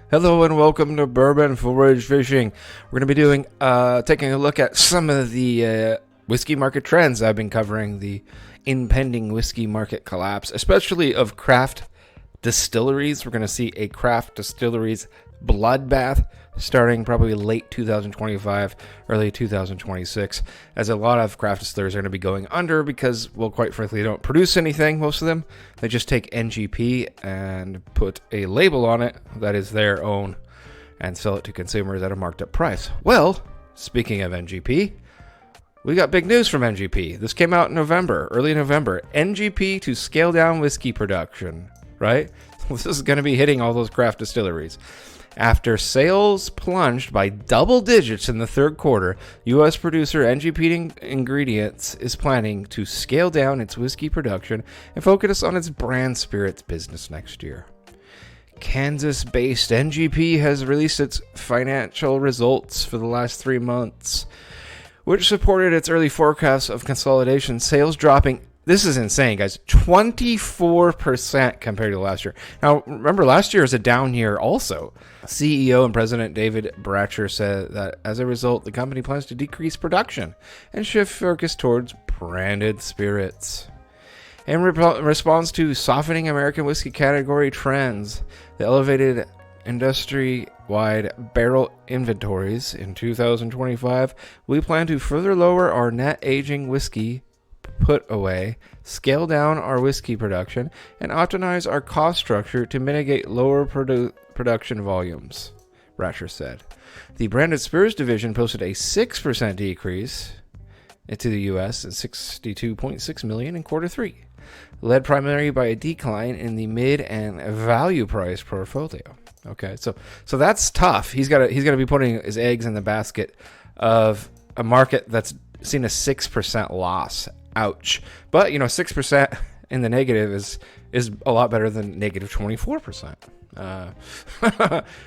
Hello and welcome to Bourbon Forage Fishing. We're going to be doing taking a look at some of the whiskey market trends. I've been covering the impending whiskey market collapse, especially of craft distilleries. We're going to see a craft distilleries bloodbath starting probably late 2025, early 2026, as a lot of craft distilleries are going to be going under because, well, quite frankly, they don't produce anything, most of them. They just take MGP and put a label on it that is their own and sell it to consumers at a marked up price. Well, speaking of MGP, we got big news from MGP. This came out in November, early November. MGP to scale down whiskey production, right? This is going to be hitting all those craft distilleries. After sales plunged by double digits in the third quarter, U.S. producer MGP Ingredients is planning to scale down its whiskey production and focus on its brand spirits business next year. Kansas-based MGP has released its financial results for the last 3 months, which supported its early forecasts of consolidation, sales dropping. This is insane, guys. 24% compared to last year. Now, remember, last year is a down year also. CEO and President David Bratcher said that as a result, the company plans to decrease production and shift focus towards branded spirits. In response to softening American whiskey category trends, the elevated industry-wide barrel inventories in 2025, we plan to further lower our net aging whiskey put away, scale down our whiskey production, and optimize our cost structure to mitigate lower production volumes, Ratcher said. The branded spirits division posted a 6% decrease into the U.S. at $62.6 million in quarter three, led primarily by a decline in the mid and value price portfolio. Okay, so that's tough. He's got to be putting his eggs in the basket of a market that's seen a 6% loss. Ouch. But, 6% in the negative is a lot better than negative 24%.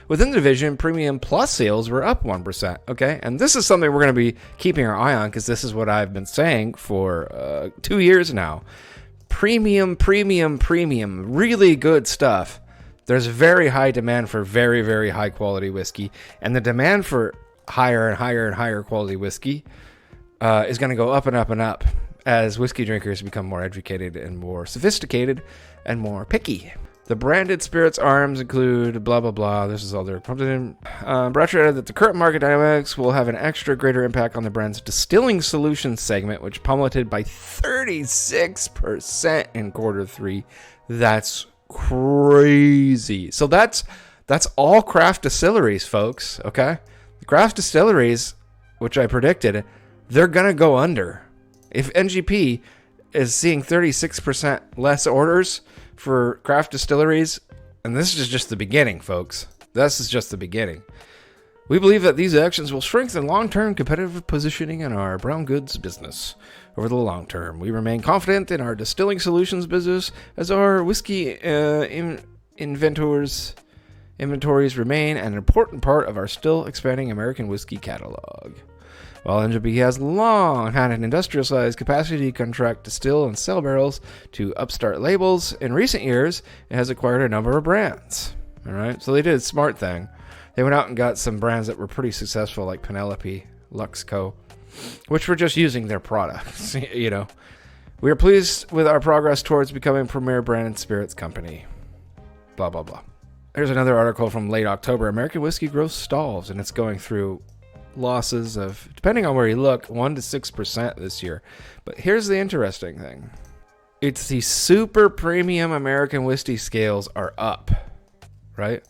Within the division, premium plus sales were up 1%. Okay. And this is something we're going to be keeping our eye on because this is what I've been saying for 2 years now. Premium. Really good stuff. There's very high demand for very, very high quality whiskey. And the demand for higher and higher and higher quality whiskey is going to go up and up and up as whiskey drinkers become more educated and more sophisticated and more picky. The branded spirits arms include blah, blah, blah. This is all they're pumped in. Bratcher added that the current market dynamics will have an extra greater impact on the brand's distilling solutions segment, which plummeted by 36% in quarter three. That's crazy. So that's all craft distilleries, folks, okay? The craft distilleries, which I predicted, they're going to go under. If NGP is seeing 36% less orders for craft distilleries, and this is just the beginning, folks. This is just the beginning. We believe that these actions will strengthen long-term competitive positioning in our brown goods business over the long term. We remain confident in our distilling solutions business as our whiskey inventories remain an important part of our still expanding American whiskey catalog. While MGP has long had an industrial-sized capacity to contract, distill, and sell barrels to upstart labels, in recent years, it has acquired a number of brands. All right, so they did a smart thing. They went out and got some brands that were pretty successful, like Penelope, Luxco, which were just using their products. We are pleased with our progress towards becoming a premier branded spirits company. Blah, blah, blah. Here's another article from late October. American whiskey growth stalls, and it's going through losses of, depending on where you look, 1% to 6% this year. But here's the interesting thing. It's the super premium American whiskey scales are up, right?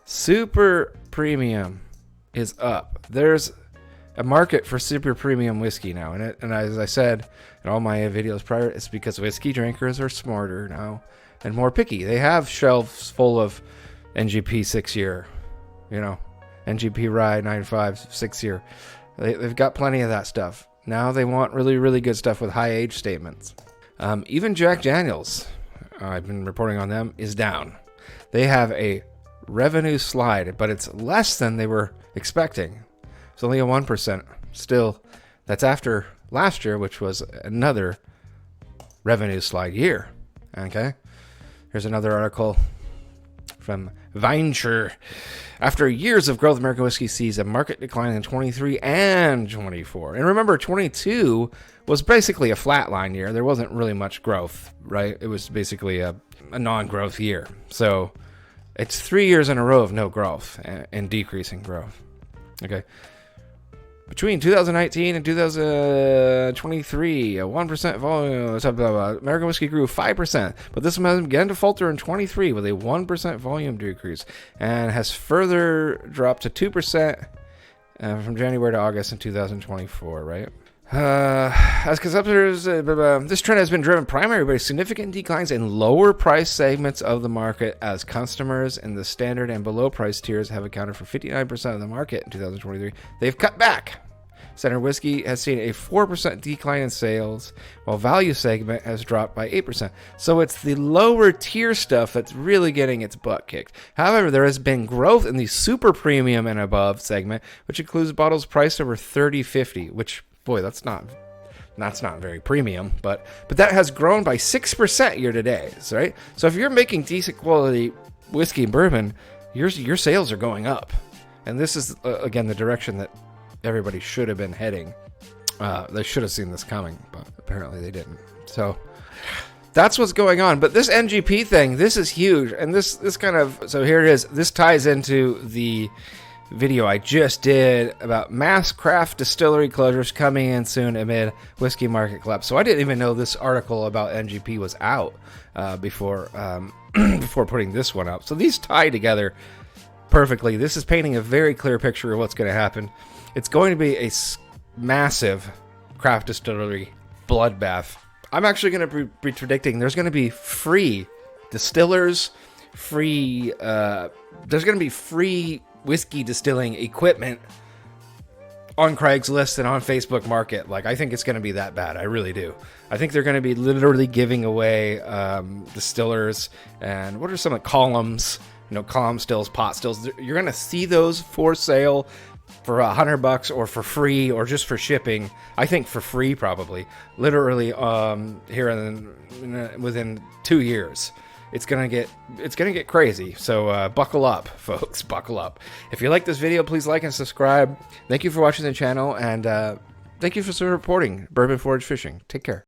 Super premium is up. There's a market for super premium whiskey now. And as I said in all my videos prior, it's because whiskey drinkers are smarter now and more picky. They have shelves full of NGP 6-year, NGP Rye 9.5 6-year. They've got plenty of that stuff. Now they want really, really good stuff with high age statements. Even Jack Daniels, I've been reporting on them, is down. They have a revenue slide, but it's less than they were expecting. It's only a 1%. Still, that's after last year, which was another revenue slide year. Okay? Here's another article from Vinesure. After years of growth, American whiskey sees a market decline in 23 and 24. And remember, 22 was basically a flatline year. There wasn't really much growth, right? It was basically a non-growth year. So it's 3 years in a row of no growth and decreasing growth. Okay. Between 2019 and 2023, a 1% volume, American whiskey grew 5%, but this one began to falter in 23 with a 1% volume decrease and has further dropped to 2% from January to August in 2024, right? As consumptors, this trend has been driven primarily by significant declines in lower price segments of the market, as customers in the standard and below price tiers have accounted for 59% of the market in 2023. They've cut back. Standard whiskey has seen a 4% decline in sales, while value segment has dropped by 8%. So it's the lower tier stuff that's really getting its butt kicked. However, there has been growth in the super premium and above segment, which includes bottles priced over $30.50, which, boy, that's not very premium, but that has grown by 6% year to date, right? So if you're making decent quality whiskey and bourbon, your sales are going up, and this is again the direction that everybody should have been heading. They should have seen this coming, but apparently they didn't. So that's what's going on. But this MGP thing, this is huge, and this kind of, so here it is. This ties into the video I just did about mass craft distillery closures coming in soon amid whiskey market collapse. So I didn't even know this article about MGP was out before before putting this one up. So these tie together perfectly. This is painting a very clear picture of what's going to happen. It's going to be a massive craft distillery bloodbath. I'm actually going to be predicting there's going to be free distillers, there's going to be free whiskey distilling equipment on Craigslist and on Facebook Market. Like, I think it's going to be that bad. I really do. I think they're going to be literally giving away distillers and what are some of the columns, column stills, pot stills. You're going to see those for sale for $100 or for free or just for shipping. I think for free, probably. Literally, here within 2 years. It's gonna get crazy. So buckle up, folks. Buckle up. If you like this video, please like and subscribe. Thank you for watching the channel, and thank you for supporting Bourbon Forage Fishing. Take care.